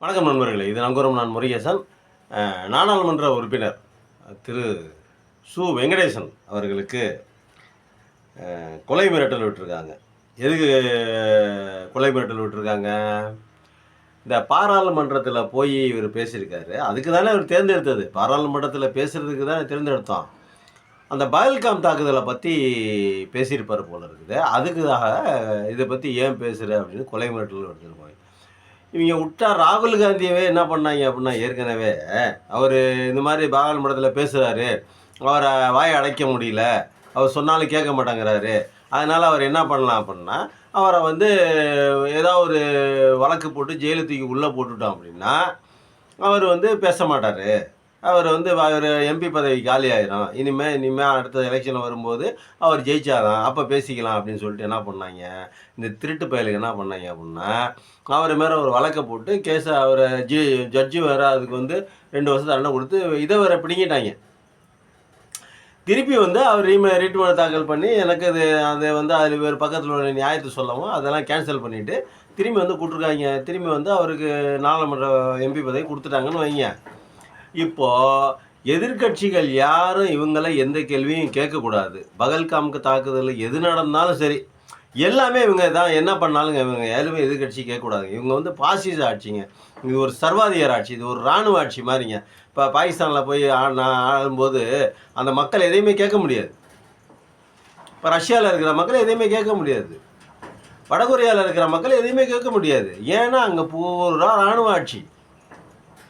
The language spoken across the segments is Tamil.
வணக்கம் நண்பர்களே, இது நங்கூரம். நான் முருகேசன். நாடாளுமன்ற உறுப்பினர் திரு வெங்கடேசன் அவர்களுக்கு கொலை மிரட்டல் விட்டுருக்காங்க. எதுக்கு கொலை மிரட்டல் விட்டுருக்காங்க? இந்த பாராளுமன்றத்தில் போய் இவர் பேசியிருக்காரு. அதுக்கு தானே இவர் தேர்ந்தெடுத்தது. பாராளுமன்றத்தில் பேசுகிறதுக்கு தானே தேர்ந்தெடுத்தோம். அந்த பகல்காம் தாக்குதலை பற்றி பேசியிருப்பார் போல இருக்குது. அதுக்காக இதை பற்றி ஏன் பேசுகிற அப்படின்னு கொலை மிரட்டல் விட்டுருப்பாங்க. இவங்க விட்டா ராகுல் காந்தியவே என்ன பண்ணாங்க அப்படின்னா, ஏற்கனவே அவர் இந்த மாதிரி பாராளுமன்றத்தில் பேசுகிறாரு, அவரை வாயை அடைக்க முடியல, அவர் சொன்னாலும் கேட்க மாட்டேங்கிறாரு, அதனால் அவர் என்ன பண்ணலாம் அப்படின்னா, அவரை ஏதோ ஒரு வழக்கு போட்டு ஜெயிலு தூக்கி உள்ளே போட்டுட்டோம் அப்படின்னா அவர் பேச மாட்டார். அவர் அவர் எம்பி பதவி காலி ஆயிரும். இனிமேல் அடுத்த எலெக்ஷன் வரும்போது அவர் ஜெயிச்சாதான் அப்போ பேசிக்கலாம் அப்படின்னு சொல்லிட்டு என்ன பண்ணாங்க, இந்த திருட்டு பயலுக்கு என்ன பண்ணாங்க அப்படின்னா, அவர் மேலே ஒரு வழக்கை போட்டு கேஸை அவரை ஜட்ஜு வேறு அதுக்கு 2 வருஷம் தண்டனை கொடுத்து இதை வேற பிடிங்கிட்டாங்க. திருப்பி அவர் ரீட் மனு தாக்கல் பண்ணி எனக்கு அது அதில் வேறு பக்கத்தில் உள்ள நியாயத்தை சொல்லவும் அதெல்லாம் கேன்சல் பண்ணிவிட்டு திரும்பி கூப்பிட்ருக்காங்க. திரும்பி அவருக்கு நாடாளுமன்ற எம்பி பதவி கொடுத்துட்டாங்கன்னு வைங்க. இப்போது எதிர்கட்சிகள் யாரும் இவங்களை எந்த கேள்வியும் கேட்கக்கூடாது. பகல்காமுக்கு தாக்குதல் எது நடந்தாலும் சரி, எல்லாமே இவங்க தான் என்ன பண்ணாலுங்க இவங்க யாருமே எதிர்கட்சி கேட்கக்கூடாதுங்க. இவங்க பாசிச ஆட்சிங்க. இது ஒரு சர்வாதிகார ஆட்சி, இது ஒரு இராணுவ ஆட்சி மாதிரிங்க. இப்போ பாகிஸ்தானில் போய் ஆடும்போது அந்த மக்கள் எதையுமே கேட்க முடியாது. இப்போ ரஷ்யாவில் இருக்கிற மக்கள் எதையுமே கேட்க முடியாது. வடகொரியாவில் இருக்கிற மக்கள் எதையுமே கேட்க முடியாது. ஏன்னா அங்கே பூரா இராணுவ ஆட்சி.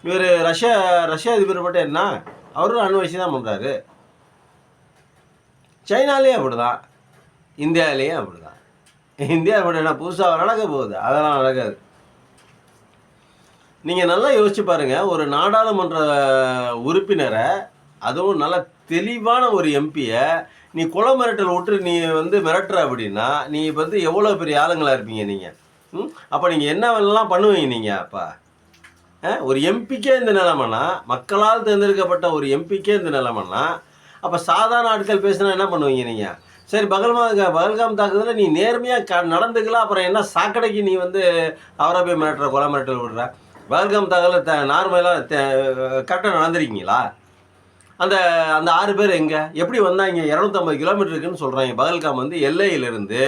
இவர் ரஷ்யா அதிபர் மட்டும் என்ன, அவரும் அணுவசி தான் பண்ணுறாரு. சைனாலேயும் அப்படி தான், இந்தியாவிலேயும் அப்படி தான். இந்தியா அப்படி என்ன புதுசாக நடக்க போகுது? அதெல்லாம் நடக்காது. நீங்கள் நல்லா யோசிச்சு பாருங்கள். ஒரு நாடாளுமன்ற உறுப்பினரை, அதுவும் நல்ல தெளிவான ஒரு எம்பியை நீ கொலை மிரட்டல் விட்டு நீ மிரட்டுற அப்படின்னா நீ எவ்வளோ பெரிய ஆளுங்களாக இருப்பீங்க நீங்கள்? அப்போ நீங்கள் என்னவெல்லாம் பண்ணுவீங்க நீங்கள்? அப்போ ஒரு எம்பிக்கே இந்த நிலைமைனா, மக்களால் தேர்ந்தெடுக்கப்பட்ட ஒரு எம்பிக்கே இந்த நிலைமைனா, அப்போ சாதாரண ஆட்கள் பேசினா என்ன பண்ணுவீங்க நீங்கள்? சரி, பகல்காம் தாக்குதலில் நீ நேர்மையாக நடந்துக்கலாம், அப்புறம் என்ன சாக்கடைக்கு நீ அவரை போய் மிரட்டுற, கொலை மிரட்டல் விடுற? பகல்காம் தாக்குதலில் நார்மலாக கரெக்டாக நடந்திருக்கீங்களா? அந்த 6 பேர் எங்கே எப்படி வந்தாங்க? 250 கிலோமீட்டர் இருக்குன்னு சொல்கிறாங்க. பகல்காம் எல்லையிலிருந்து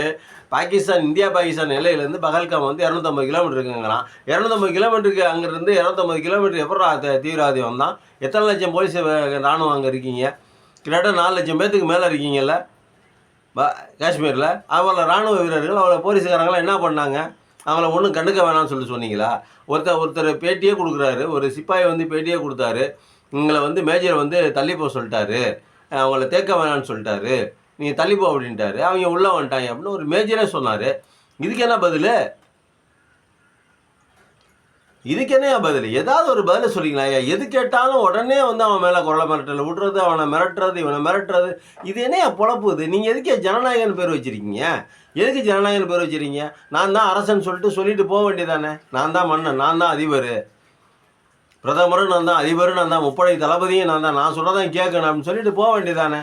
இந்தியா பாகிஸ்தான் எல்லையிலேருந்து பகல்காம் 250 கிலோமீட்டர் இருக்குங்கிறான். 250 கிலோமீட்டருக்கு அங்கேருந்து 250 கிலோமீட்டர் எப்படா தீவிரவாதி வந்தான்? எத்தனை லட்சம் போலீஸ் இராணுவம் அங்கே இருக்கீங்க? கிட்டத்தட்ட 4 லட்சம் பேர்த்துக்கு மேலே இருக்கீங்கல்ல காஷ்மீரில். அவளை இராணுவ வீரர்கள், அவளை போலீஸுக்காரங்களாம் என்ன பண்ணாங்க? அவங்கள ஒன்றும் கண்டுக்க வேணாம்னு சொன்னீங்களா? ஒருத்தர் பேட்டியே கொடுக்குறாரு, ஒரு சிப்பாயை பேட்டியே கொடுத்தாரு. எங்களை மேஜர் தள்ளி போக சொல்லிட்டாரு, அவங்கள தேக்க வேணான்னு சொல்லிட்டாரு, நீங்கள் தள்ளிப்போ அப்படின்ட்டாரு. அவங்க உள்ளே வந்துட்டாங்க அப்படின்னு ஒரு மேஜரே சொன்னார். இதுக்கு என்ன பதில்? ஏதாவது ஒரு பதிலை சொல்லிங்களா? எது கேட்டாலும் உடனே அவன் மேலே கொலை மிரட்டல் விடுறது, அவனை மிரட்டுறது, இவனை மிரட்டுறது, இது என்ன பொழப்புது? நீங்கள் எதுக்கே ஜனநாயகன் பேர் வச்சுருக்கீங்க? எதுக்கு ஜனநாயகன் பேர் வச்சுருக்கீங்க? நான் தான் அரசன் சொல்லிட்டு போக வேண்டியதானே? நான் தான் மன்னன், நான் தான் அதிபர், பிரதமரும் நான் தான், அதிபரும் நான் தான், முப்படை தளபதியும் நான் தான், நான் சொல்கிறதான் கேட்கணும் அப்படின்னு சொல்லிட்டு போக வேண்டியதானே?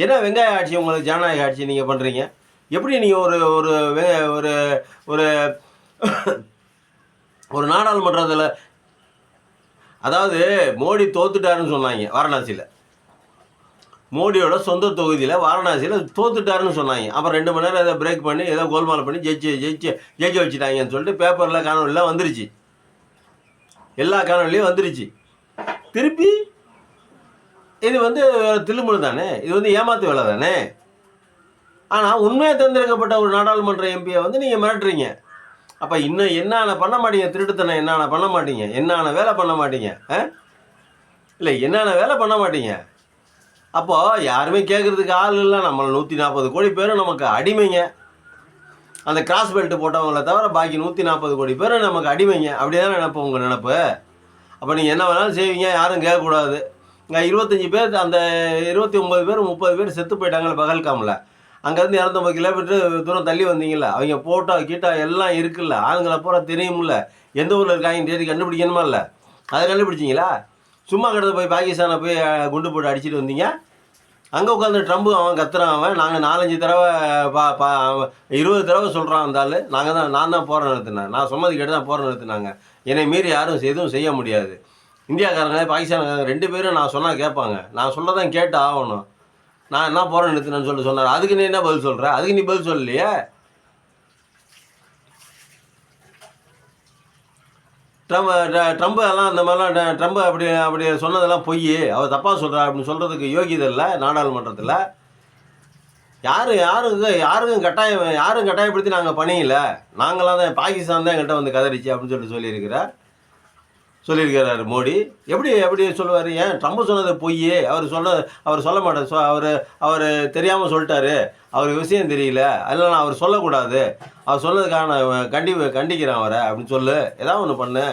என்ன வெங்காய ஆட்சி உங்களுக்கு ஜனநாயக ஆட்சி நீங்கள் பண்ணுறீங்க? எப்படி நீங்கள் ஒரு ஒரு ஒரு ஒரு ஒரு நாடாளுமன்றத்தில், அதாவது மோடி தோத்துட்டாருன்னு சொன்னாங்க வாரணாசியில், மோடியோட சொந்த தொகுதியில் வாரணாசியில் தோத்துட்டாருன்னு சொன்னாங்க. அப்புறம் 2 மணி நேரம் ஏதோ பிரேக் பண்ணி ஏதோ கோல்மால் பண்ணி ஜெயிச்சு வச்சுட்டாங்கன்னு சொல்லிட்டு பேப்பரில் காணொலியில் வந்துருச்சு, எல்லா காணொலியும் வந்துருச்சு. திருப்பி இது தில்லுமுழு தானே, இது ஏமாத்து வேலை தானே. ஆனால் உண்மையாக தேர்ந்தெடுக்கப்பட்ட ஒரு நாடாளுமன்ற எம்பியை நீங்கள் மிரட்டுறீங்க. அப்போ இன்னும் என்னென்ன பண்ண மாட்டீங்க? திருட்டுத்தனம் என்னென்ன பண்ண மாட்டீங்க? என்னென்ன வேலை பண்ண மாட்டீங்க? இல்லை, என்னென்ன வேலை பண்ண மாட்டீங்க? அப்போது யாருமே கேட்குறதுக்கு ஆள் இல்லை. நம்மளை 140 கோடி பேரும் நமக்கு அடிமைங்க. அந்த கிராஸ் பெல்ட் போட்டவங்களை தவிர பாக்கி 140 கோடி பேரும் நமக்கு அடிமைங்க. அப்படி தானே நினைப்போம் உங்கள் நினப்பு? அப்போ நீங்கள் என்ன வேணாலும் செய்வீங்க, யாரும் கேட்கக்கூடாது. இங்கே 25 பேர், அந்த 29 பேர் 30 பேர் செத்து போயிட்டாங்களே பகல்காமில். அங்கேருந்து 250 கிலோமீட்டர் தூரம் தள்ளி வந்தீங்களா? அவங்க போட்டோ கீட்டா எல்லாம் இருக்குல்ல, ஆளுங்களை பூரா தெரியுமில்ல, எந்த ஊரில் இருக்காங்க தேடி கண்டுபிடிக்கணுமா இல்லை? அதை கண்டுபிடிச்சிங்களா? சும்மா கிடந்து போய் பாகிஸ்தானை போய் குண்டு போட்டு அடிச்சுட்டு வந்தீங்க. அங்கே உட்காந்து ட்ரம்ப்பு அவன் கத்துறான். அவன் நாங்கள் 4-5 தடவை 20 தடவை சொல்கிறான் அந்த ஆள். நான் தான் போகிற நிறுத்தினேன், நான் சொன்னது கேட்டு தான் போகிற நிறுத்தினாங்க. என்னை மீறி யாரும் எதுவும் செய்ய முடியாது. இந்தியாக்காரங்க பாகிஸ்தான்காரங்க 2 பேரும் நான் சொன்னால் கேட்பாங்க. நான் சொல்லதான் கேட்டு ஆகணும். நான் என்ன போகிறேன் நிறுத்தினேன்னு சொன்னார். அதுக்கு நீ என்ன பதில் சொல்கிற? அதுக்கு நீ பதில் சொல்லலையே. ட்ரம்ப் எல்லாம் அந்த மாதிரிலாம் ட்ரம்ப் அப்படி சொன்னதெல்லாம் பொய், அவர் தப்பாக சொல்கிறார் அப்படின்னு சொல்கிறதுக்கு யோகியதை இல்லை நாடாளுமன்றத்தில். யாருக்கும் கட்டாயப்படுத்தி நாங்கள் பண்ணியில. நாங்களாம் தான் பாகிஸ்தான் தான் எங்கிட்ட வந்து கதறிச்சு அப்படின்னு சொல்லியிருக்கிறார் மோடி. எப்படி சொல்லுவார்? ஏன் ட்ரம்ப் சொன்னது பொய், அவர் சொல்ல மாட்டார். அவர் தெரியாமல் சொல்லிட்டாரு, அவருக்கு விஷயம் தெரியல, அதெல்லாம் அவர் சொல்லக்கூடாது, அவர் சொன்னதுக்காக நான் கண்டிக்கிறேன் அவரை அப்படின்னு சொல்லு. ஏதாவது ஒன்று பண்ணு.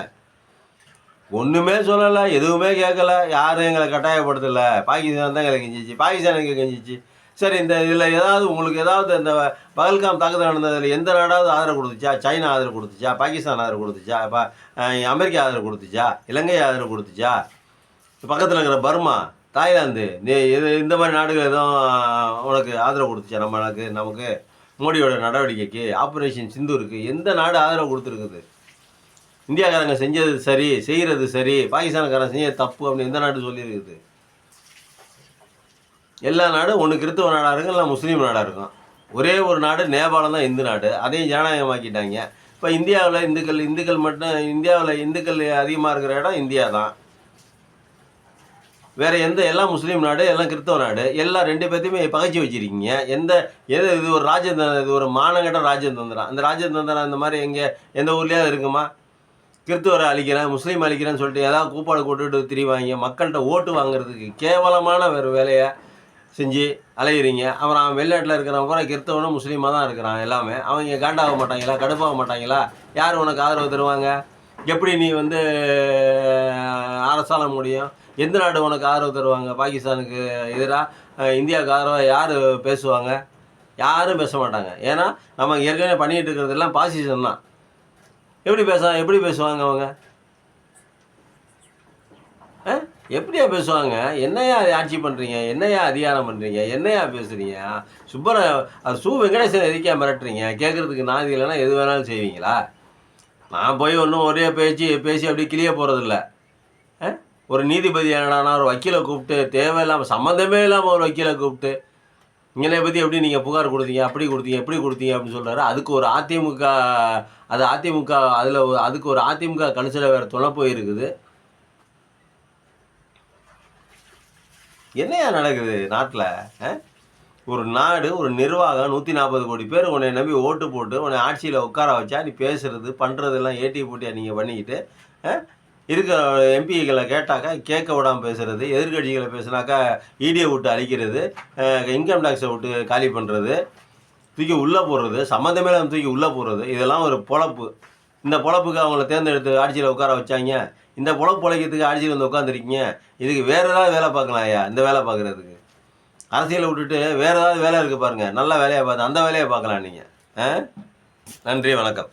ஒன்றுமே சொல்லலை, எதுவுமே கேட்கல, யாரும் எங்களை கட்டாயப்படுத்தலை. பாகிஸ்தான் தான் எங்களை கெஞ்சிச்சு. பாகிஸ்தான் எங்கே கெஞ்சிச்சு? சரி, இந்த இதில் உங்களுக்கு ஏதாவது இந்த பகல்காம் தாக்குதல் நடந்ததில் எந்த நாடாவது ஆதரவு கொடுத்துச்சா? சைனா ஆதரவு கொடுத்துச்சா? பாகிஸ்தான் ஆதரவு கொடுத்துச்சா? அமெரிக்கா ஆதரவு கொடுத்துச்சா? இலங்கை ஆதரவு கொடுத்துச்சா? பக்கத்தில் இருக்கிற பர்மா, தாய்லாந்து, இந்த மாதிரி நாடுகள் எதுவும் உனக்கு ஆதரவு கொடுத்துச்சா? நமக்கு மோடியோட நடவடிக்கைக்கு, ஆப்ரேஷன் சிந்தூருக்கு எந்த நாடு ஆதரவு கொடுத்துருக்குது? இந்தியாக்காரங்க செஞ்சது சரி, செய்கிறது சரி, பாகிஸ்தான்காரங்க செஞ்சது தப்பு அப்படின்னு எந்த நாடு சொல்லியிருக்குது? எல்லா நாடும் ஒன்று கிறிஸ்தவ நாடாக இருக்கும், இல்லை முஸ்லீம் நாடாக இருக்கும். ஒரே ஒரு நாடு நேபாளம் தான் இந்து நாடு, அதையும் ஜனநாயகமாக்கிட்டாங்க. இப்போ இந்தியாவில் இந்துக்கள் அதிகமாக இருக்கிற இடம் இந்தியா தான். வேறு எல்லாம் முஸ்லீம் நாடு, எல்லாம் கிறிஸ்தவ நாடு, எல்லாம் 2 பேர்த்தையுமே பகைச்சி வச்சுருக்கீங்க. இது ஒரு ராஜதந்திரம், இது ஒரு மானங்கட்ட ராஜதந்திரம். அந்த ராஜதந்திரம் இந்த மாதிரி எந்த ஊர்லேயாவது இருக்குமா? கிறிஸ்துவரை அழிக்கிறேன், முஸ்லீம் அழிக்கிறேன்னு சொல்லிட்டு ஏதாவது கூப்பாடு கூட்டுட்டு திரிவாங்க. மக்கள்கிட்ட ஓட்டு வாங்குறதுக்கு கேவலமான வேறு வேலையை செஞ்சு அலையிறீங்க. அப்புறம் அவன் வெளிநாட்டில் இருக்கிறவங்க கூட கிறிஸ்தவனும் முஸ்லீமாக தான் இருக்கிறான். எல்லாமே அவங்க காண்டாக மாட்டாங்களா? கடுப்பாக மாட்டாங்களா? யார் உனக்கு ஆதரவு தருவாங்க? எப்படி நீ அரசாள முடியும்? எந்த நாடு உனக்கு ஆதரவு தருவாங்க? பாகிஸ்தானுக்கு எதிராக இந்தியாவுக்கு ஆதரவாக யார் பேசுவாங்க? யாரும் பேச மாட்டாங்க. ஏன்னா நம்ம ஏற்கனவே பண்ணிகிட்டு இருக்கிறதெல்லாம் பாசிசம் தான். எப்படி பேசுவாங்க அவங்க? எப்படியா பேசுவாங்க? என்னையா ஆட்சி பண்ணுறீங்க? என்னையா அதிகாரம் பண்ணுறீங்க? என்னையா பேசுகிறீங்க? சு வெங்கடேசன் எதுக்கே மிரட்டுறீங்க? கேட்குறதுக்கு நாதி இல்லைன்னா எது வேணாலும் செய்வீங்களா? நான் போய் ஒன்றும் ஒரே பேசி அப்படி கிளிய போகிறதில்ல. ஒரு நீதிபதி என்னடானா ஒரு வக்கீலை கூப்பிட்டு தேவையில்லாமல் சம்மந்தமே இல்லாமல் ஒரு வக்கீலை கூப்பிட்டு இங்கே பற்றி எப்படி நீங்கள் புகார் கொடுத்தீங்க, அப்படி கொடுத்தீங்க, எப்படி கொடுத்தீங்க அப்படின்னு சொல்கிறாரு. அதுக்கு ஒரு அதிமுக அதுக்கு ஒரு அதிமுக கணிச்சில் வேறு துணை போயிருக்குது. என்னையா நடக்குது நாட்டில்? ஒரு நாடு, ஒரு நிர்வாகம், 140 கோடி பேர் உன்னை நம்பி ஓட்டு போட்டு உன்னை ஆட்சியில் உட்கார வச்சா நீ பேசுகிறது பண்ணுறதெல்லாம் ஏட்டி போட்டியாக நீங்கள் பண்ணிக்கிட்டு இருக்கிற எம்பிகளை கேட்டாக்கா கேட்க விடாமல் பேசுகிறது, எதிர்கட்சிகளை பேசுனாக்கா இடியை விட்டு அழிக்கிறது, இன்கம் டேக்ஸை விட்டு காலி பண்ணுறது, தூக்கி உள்ளே போடுறது, சம்மந்தமே தூக்கி உள்ளே போடுறது, இதெல்லாம் ஒரு பொழப்பு. இந்த பொழப்புக்கு அவங்கள தேர்ந்தெடுத்து ஆட்சியில் உட்கார வச்சாங்க. இந்த பொழப்பு பொழைக்கிறதுக்கு ஆட்சியில் வந்து உட்காந்துருக்கீங்க. இதுக்கு வேறு ஏதாவது வேலை பார்க்கலாம் ஐயா. இந்த வேலை பார்க்குறதுக்கு அரசியலை விட்டுட்டு வேறு ஏதாவது வேலை இருக்குது பாருங்கள், நல்ல வேலையை பார்த்து அந்த வேலையை பார்க்கலாம் நீங்கள். நன்றி, வணக்கம்.